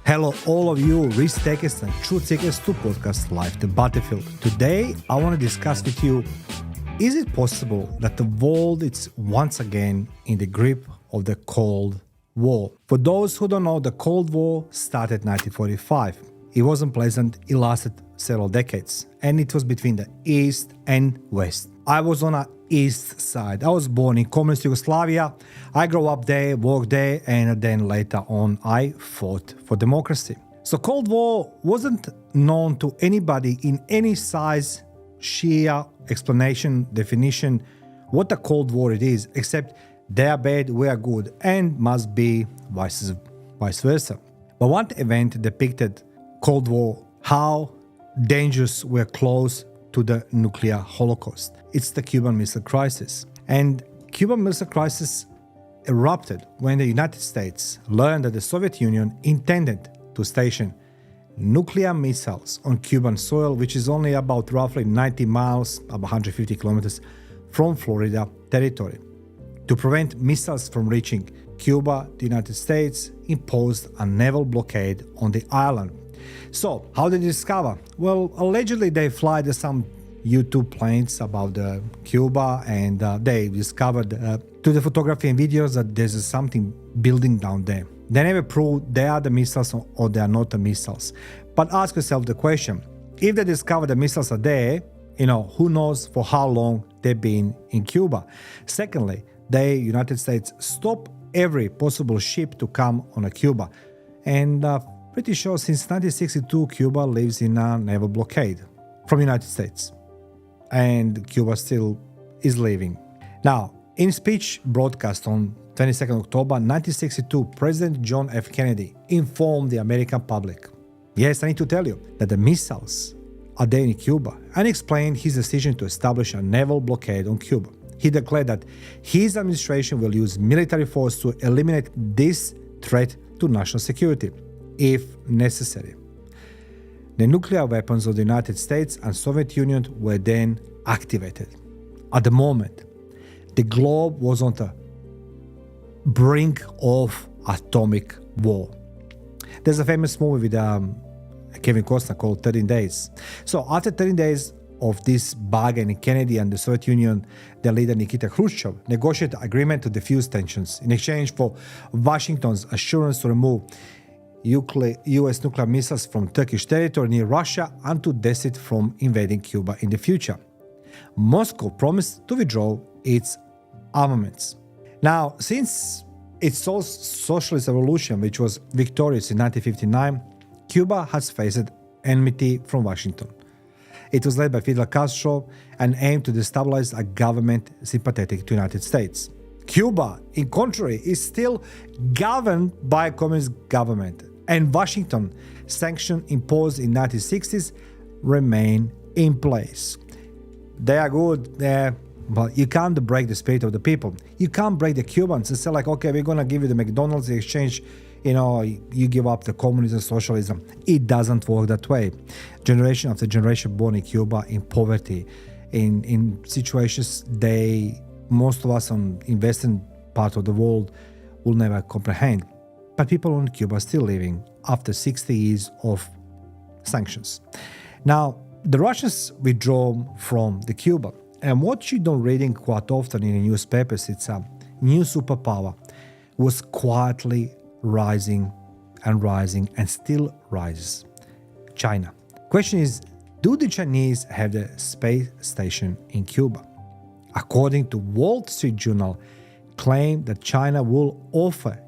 Hello, all of you risk takers and truth seekers to podcast Life the Battlefield. Today, I want to discuss with you, is it possible that the world is once again in the grip of the Cold War? For those who don't know, the Cold War started in 1945. It wasn't pleasant, it lasted several decades, and it was between the East and West. I was on the East side. I was born in communist Yugoslavia. I grew up there, worked there, and then later on I fought for democracy. So Cold War wasn't known to anybody in any size, sheer explanation, definition, what the Cold War it is, except they are bad, we are good, and must be vice versa. But one event depicted Cold War, how dangerous we're close to the nuclear holocaust. It's the Cuban Missile Crisis. And Cuban Missile Crisis erupted when the United States learned that the Soviet Union intended to station nuclear missiles on Cuban soil, which is only about roughly 90 miles, about 150 kilometers from Florida territory. To prevent missiles from reaching Cuba, the United States imposed a naval blockade on the island. So, how did they discover? Well, allegedly they fly some U-2 planes about Cuba, and they discovered through the photography and videos that there's something building down there. They never proved they are the missiles or they are not the missiles. But ask yourself the question, if they discover the missiles are there, who knows for how long they've been in Cuba. Secondly, the United States stopped every possible ship to come on Cuba. And pretty sure since 1962, Cuba lives in a naval blockade from the United States. And Cuba still is living. Now, in speech broadcast on 22nd October 1962, President John F. Kennedy informed the American public, yes, I need to tell you, that the missiles are there in Cuba, and explained his decision to establish a naval blockade on Cuba. He declared that his administration will use military force to eliminate this threat to national security, if necessary. The nuclear weapons of the United States and Soviet Union were then activated. At the moment, the globe was on the brink of atomic war. There's a famous movie with Kevin Costner called 13 Days. So after 13 days of this bargain, Kennedy and the Soviet Union, their leader Nikita Khrushchev negotiated an agreement to defuse tensions in exchange for Washington's assurance to remove U.S. nuclear missiles from Turkish territory near Russia and to deter it from invading Cuba in the future. Moscow promised to withdraw its armaments. Now, since its socialist revolution, which was victorious in 1959, Cuba has faced enmity from Washington. It was led by Fidel Castro and aimed to destabilize a government sympathetic to the United States. Cuba, in contrary, is still governed by a communist government, and Washington sanctions imposed in 1960s remain in place. They are good, but you can't break the spirit of the people. You can't break the Cubans and say like, okay, we're going to give you the McDonald's in exchange, you give up the communism, socialism. It doesn't work that way. Generation after generation born in Cuba in poverty, in situations most of us in Western part of the world will never comprehend. But people in Cuba are still living after 60 years of sanctions. Now, the Russians withdraw from the Cuba. And what you don't reading quite often in the newspapers, it's a new superpower was quietly rising and still rises. China. Question is, do the Chinese have the space station in Cuba? According to Wall Street Journal, claim that China will offer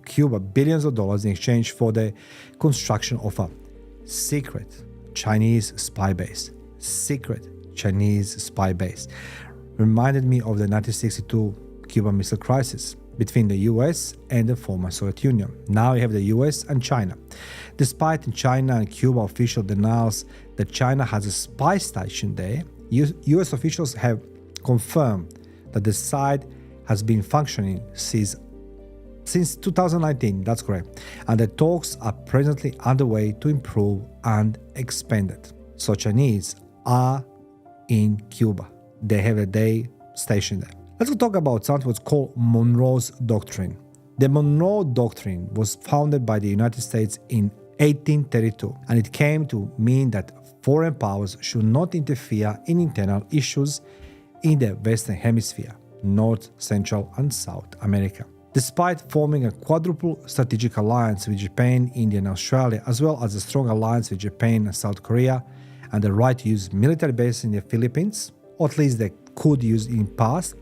Cuba billions of dollars in exchange for the construction of a secret Chinese spy base. Secret Chinese spy base. Reminded me of the 1962 Cuban Missile Crisis between the US and the former Soviet Union. Now you have the US and China. Despite China and Cuba official denials that China has a spy station there, US officials have confirmed that the site has been functioning since 2019, that's correct, and the talks are presently underway to improve and expand it. So Chinese are in Cuba. They have a day station there. Let's talk about something what's called Monroe's Doctrine. The Monroe Doctrine was founded by the United States in 1832, and it came to mean that foreign powers should not interfere in internal issues in the Western Hemisphere, North, Central, and South America. Despite forming a quadruple strategic alliance with Japan, India, and Australia, as well as a strong alliance with Japan and South Korea, and the right to use military bases in the Philippines, or at least they could use in the past,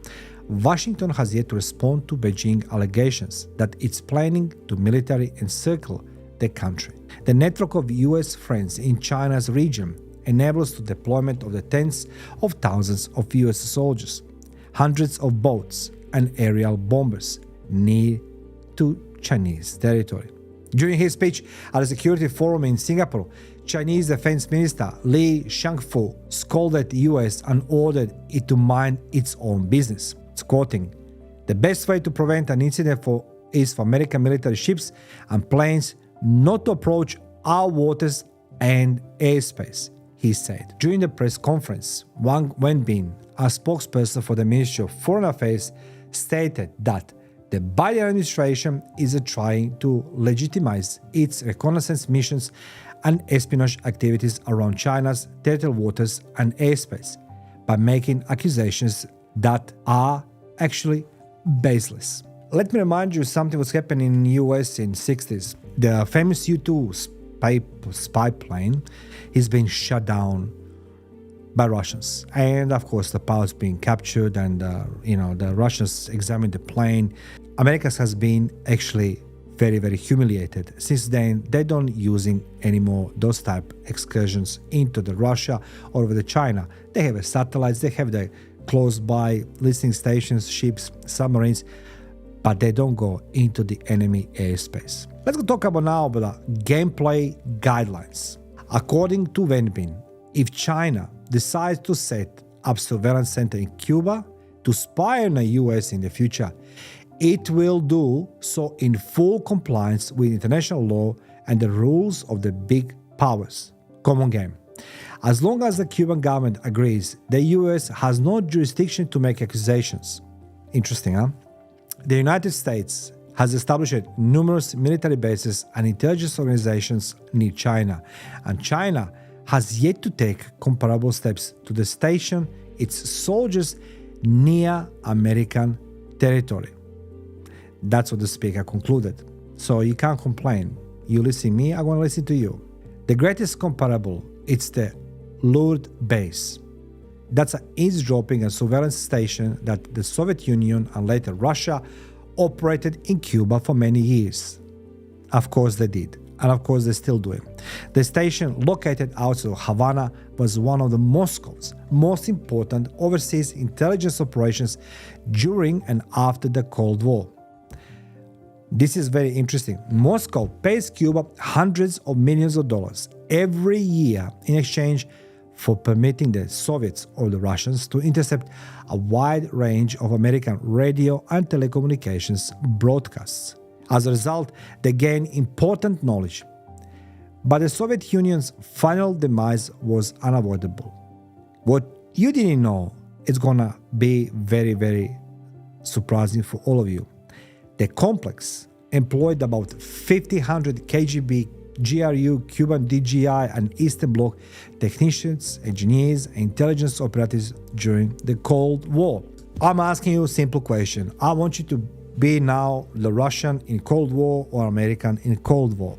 Washington has yet to respond to Beijing allegations that it's planning to military encircle the country. The network of US friends in China's region enables the deployment of the tens of thousands of US soldiers, hundreds of boats, and aerial bombers near to Chinese territory. During his speech at a security forum in Singapore, Chinese Defense Minister Li Shangfu scolded the US and ordered it to mind its own business. It's quoting, "The best way to prevent an incident is for American military ships and planes not to approach our waters and airspace," he said. During the press conference, Wang Wenbin, a spokesperson for the Ministry of Foreign Affairs, stated that the Biden administration is trying to legitimize its reconnaissance missions and espionage activities around China's territorial waters and airspace by making accusations that are actually baseless. Let me remind you something was happening in the US in the 60s. The famous U-2 spy plane is being shut down by Russians. And of course, the pilots being captured and, the Russians examined the plane. America has been actually very, very humiliated. Since then, they don't using anymore those type excursions into the Russia or over the China. They have satellites, they have the close by listening stations, ships, submarines, but they don't go into the enemy airspace. Let's talk about now about the gameplay guidelines. According to Wenbin, if China decides to set up surveillance center in Cuba to spy on the US in the future, it will do so in full compliance with international law and the rules of the big powers. Common game. As long as the Cuban government agrees, the US has no jurisdiction to make accusations. Interesting, huh? The United States has established numerous military bases and intelligence organizations near China, and China has yet to take comparable steps to station its soldiers near American territory. That's what the speaker concluded. So you can't complain. You listen to me, I'm going to listen to you. The greatest comparable, it's the Lourdes base. That's an eavesdropping and surveillance station that the Soviet Union and later Russia operated in Cuba for many years. Of course they did, and of course they still do it. The station, located outside of Havana, was one of the Moscow's most important overseas intelligence operations during and after the Cold War. This is very interesting. Moscow pays Cuba hundreds of millions of dollars every year in exchange for permitting the Soviets or the Russians to intercept a wide range of American radio and telecommunications broadcasts. As a result, they gain important knowledge. But the Soviet Union's final demise was unavoidable. What you didn't know is gonna be very, very surprising for all of you. The complex employed about 1,500 KGB, GRU, Cuban DGI, and Eastern Bloc technicians, engineers, and intelligence operatives during the Cold War. I'm asking you a simple question. I want you to be now the Russian in Cold War or American in Cold War.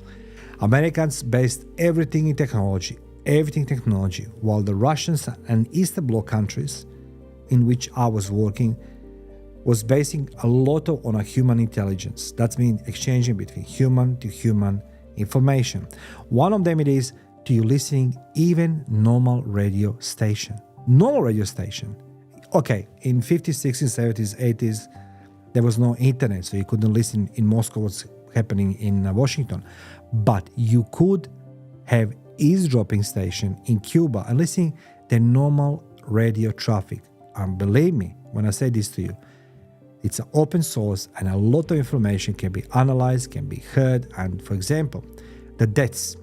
Americans based everything in technology, while the Russians and Eastern Bloc countries in which I was working was basing a lot on a human intelligence. That's mean exchanging between human to human information. One of them it is to you listening even normal radio station. Normal radio station. Okay, in 50s, 60s, 70s, 80s, there was no internet, so you couldn't listen in Moscow what's happening in Washington. But you could have eavesdropping station in Cuba and listening the normal radio traffic. And believe me, when I say this to you, it's an open source and a lot of information can be analyzed, can be heard. And for example, the deaths.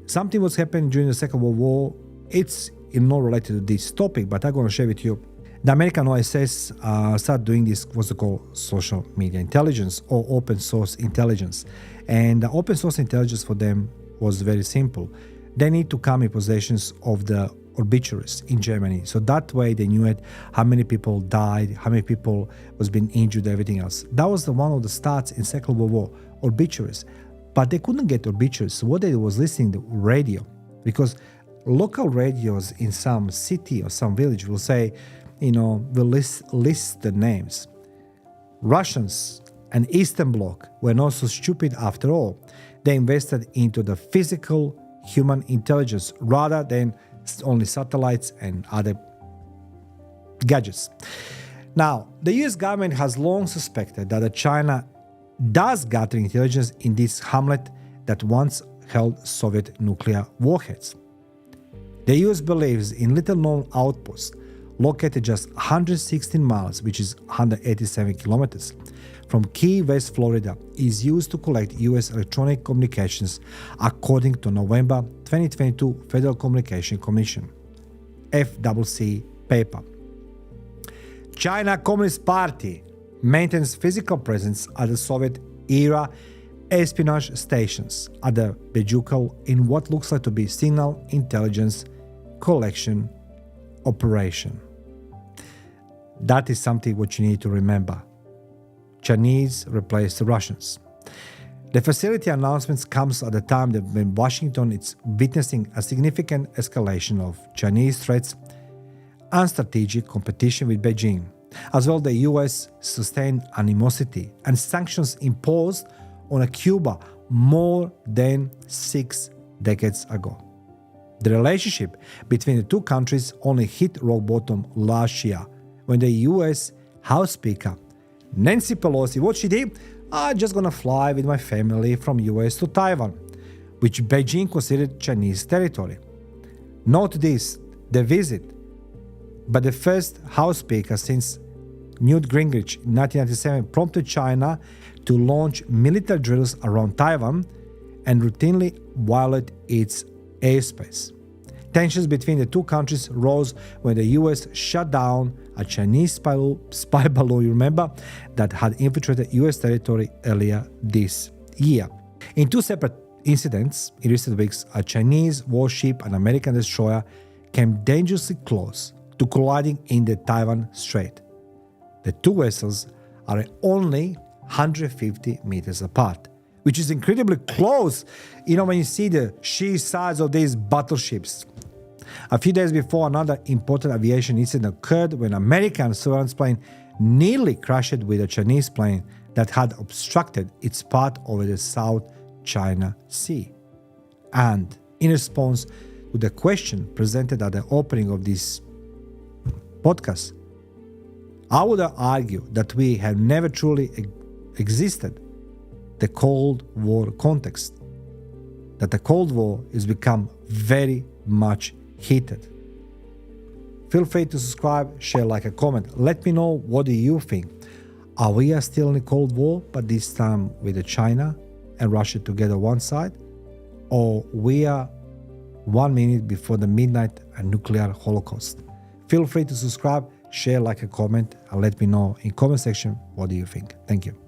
Something was happening during the Second World War. It's not related to this topic, but I'm going to share with you. The American OSS started doing this, what's called social media intelligence or open source intelligence. And the open source intelligence for them was very simple. They need to come in possessions of the obituaries in Germany. So that way they knew it, how many people died, how many people was being injured, everything else. That was one of the stats in Second World War, obituaries. But they couldn't get obituaries. So what they was listening to radio, because local radios in some city or some village will say, will list the names. Russians and Eastern Bloc were not so stupid after all. They invested into the physical human intelligence rather than only satellites and other gadgets. Now, the US government has long suspected that China does gather intelligence in this hamlet that once held Soviet nuclear warheads. The US believes in little-known outposts located just 116 miles, which is 187 kilometers, from Key West, Florida, is used to collect US electronic communications according to November 2022 Federal Communication Commission, FCC paper. China Communist Party maintains physical presence at the Soviet-era espionage stations at the Bejukal in what looks like to be signal intelligence collection operation. That is something what you need to remember. Chinese replaced the Russians. The facility announcements comes at a time that when Washington is witnessing a significant escalation of Chinese threats and strategic competition with Beijing, as well the US sustained animosity and sanctions imposed on Cuba more than 6 decades ago. The relationship between the two countries only hit rock bottom last year when the US House Speaker Nancy Pelosi, what she did? I'm just gonna fly with my family from US to Taiwan, which Beijing considered Chinese territory. Note this, the visit by the first House Speaker since Newt Gingrich in 1997 prompted China to launch military drills around Taiwan and routinely violate its airspace. Tensions between the two countries rose when the US shut down a Chinese spy balloon, you remember, that had infiltrated US territory earlier this year. In two separate incidents in recent weeks, a Chinese warship and American destroyer came dangerously close to colliding in the Taiwan Strait. The two vessels are only 150 meters apart, which is incredibly close, when you see the sheer size of these battleships. A few days before, another important aviation incident occurred when an American surveillance plane nearly crashed with a Chinese plane that had obstructed its path over the South China Sea. And in response to the question presented at the opening of this podcast, I would argue that we have never truly existed the Cold War context, that the Cold War has become very much heated. Feel free to subscribe, share, like, a comment. Let me know, what do you think? Are we still in a Cold War, but this time with China and Russia together one side? Or we are 1 minute before the midnight and nuclear holocaust? Feel free to subscribe, share, like, a comment, and let me know in comment section, what do you think? Thank you.